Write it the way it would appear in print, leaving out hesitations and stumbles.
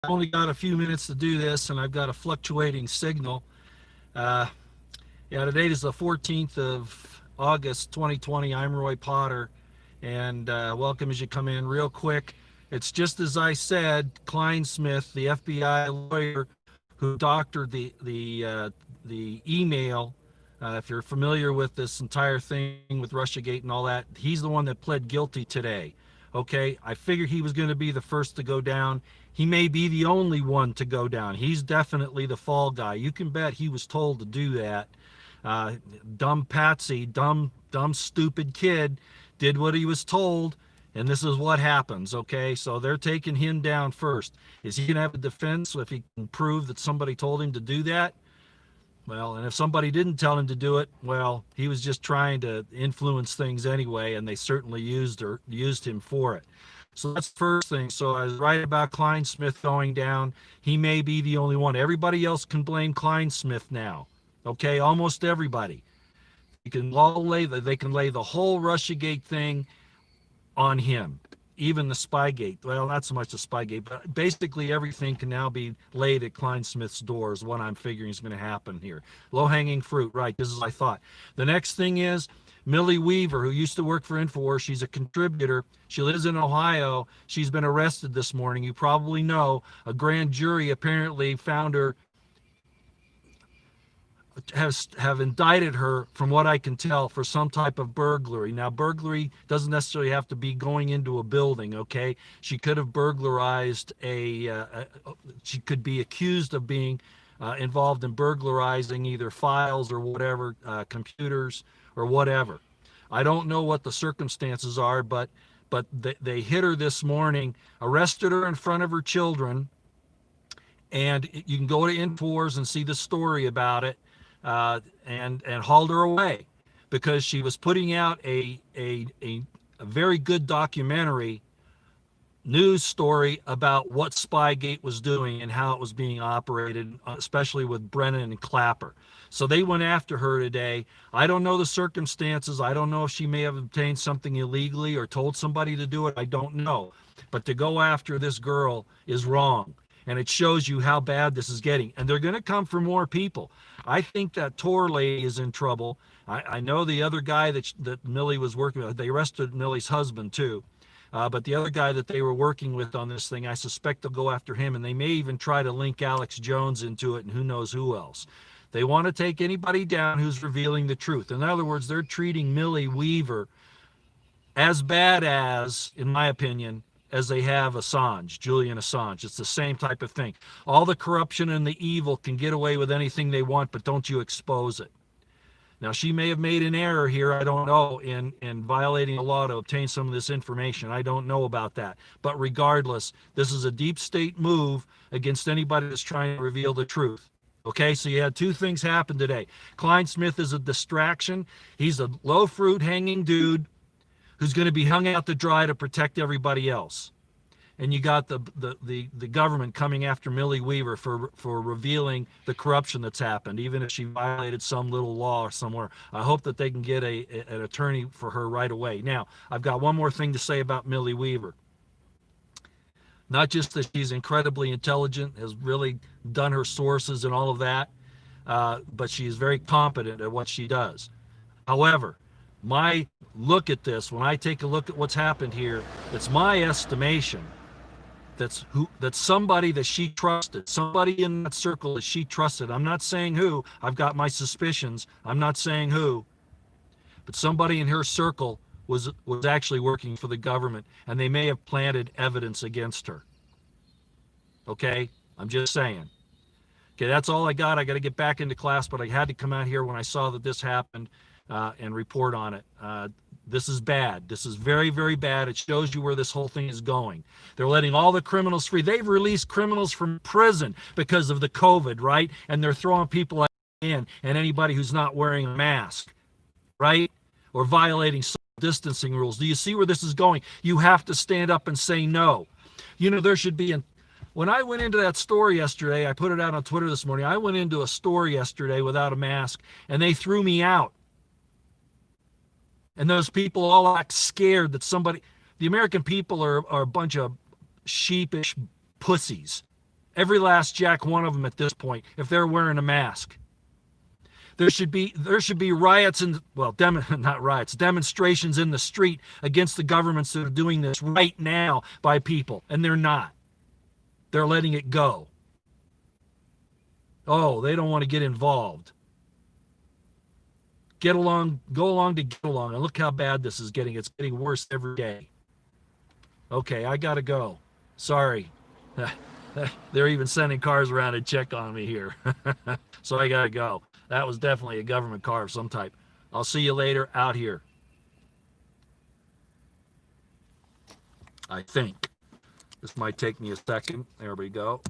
I've only got a few minutes to do this, and I've got a fluctuating signal. Uh, yeah, today is the 14th of August, 2020. I'm Roy Potter, and welcome as you come in. Real quick, it's just as I said. Kleinsmith, the FBI lawyer who doctored the email. If you're familiar with this entire thing with Russiagate and all that, he's the one that pled guilty today. Okay, I figured he was going to be the first to go down. He may be the only one to go down. He's definitely the fall guy. You can bet he was told to do that. Dumb Patsy, dumb, stupid kid did what he was told, and this is what happens, okay? So they're taking him down first. Is he going to have a defense if he can prove that somebody told him to do that? Well, and if somebody didn't tell him to do it, well, he was just trying to influence things anyway, and they certainly used him for it. So that's the first thing. So I was right about Kleinsmith going down. He may be the only one. Everybody else can blame Kleinsmith now. Okay, almost everybody. They can lay the whole Russiagate thing on him. Even the Spygate, well, not so much the Spygate, but basically everything can now be laid at Kleinsmith's door is what I'm figuring is going to happen here. Low-hanging fruit, right, this is what I thought. The next thing is Millie Weaver, who used to work for InfoWars. She's a contributor. She lives in Ohio. She's been arrested this morning. You probably know a grand jury apparently found her, have indicted her, from what I can tell, for some type of burglary. Now, burglary doesn't necessarily have to be going into a building, okay? She could have burglarized she could be accused of being involved in burglarizing either files or whatever, computers or whatever. I don't know what the circumstances are, but they hit her this morning, arrested her in front of her children, and you can go to InfoWars and see the story about it. And hauled her away because she was putting out a very good documentary news story about what Spygate was doing and how it was being operated, especially with Brennan and Clapper. So they went after her today. I don't know the circumstances. I don't know if she may have obtained something illegally or told somebody to do it. I don't know. But to go after this girl is wrong. And it shows you how bad this is getting. And they're going to come for more people. I think that Tor lady is in trouble. I know the other guy that Millie was working with, they arrested Millie's husband too. But the other guy that they were working with on this thing, I suspect they'll go after him. And they may even try to link Alex Jones into it and who knows who else. They want to take anybody down who's revealing the truth. In other words, they're treating Millie Weaver as bad as, in my opinion, as they have Assange, Julian Assange. It's the same type of thing. All the corruption and the evil can get away with anything they want, but don't you expose it. Now, she may have made an error here, I don't know, in violating the law to obtain some of this information. I don't know about that. But regardless, this is a deep state move against anybody that's trying to reveal the truth. Okay, so you had two things happen today. Kleinsmith is a distraction. He's a low-fruit hanging dude who's going to be hung out to dry to protect everybody else. And you got the government coming after Millie Weaver for revealing the corruption that's happened, even if she violated some little law somewhere. I hope that they can get an attorney for her right away. Now, I've got one more thing to say about Millie Weaver. Not just that she's incredibly intelligent, has really done her sources and all of that, but she is very competent at what she does. However, my look at this, when I take a look at what's happened here, it's my estimation that's somebody that she trusted, somebody in that circle that she trusted. I'm not saying who. I've got my suspicions. I'm not saying who, but somebody in her circle was actually working for the government, and they may have planted evidence against her. Okay, I'm just saying. Okay, that's all I got. I got to get back into class, but I had to come out here when I saw that this happened and report on it. This is bad. This is very, very bad. It shows you where this whole thing is going. They're letting all the criminals free. They've released criminals from prison because of the COVID, right? And they're throwing people in, and anybody who's not wearing a mask, right? Or violating social distancing rules. Do you see where this is going? You have to stand up and say no. You know, there should be when I went into that store yesterday, I put it out on Twitter this morning. I went into a store yesterday without a mask, and they threw me out. And those people all act scared that the American people are a bunch of sheepish pussies. Every last jack one of them at this point, if they're wearing a mask. There should be riots and, well, not riots, demonstrations in the street against the governments that are doing this right now by people, and they're not. They're letting it go. Oh, they don't want to get involved. Get along, go along to get along. And look how bad this is getting. It's getting worse every day. Okay, I gotta go. Sorry. They're even sending cars around to check on me here. So I gotta go. That was definitely a government car of some type. I'll see you later out here. I think. This might take me a second. There we go.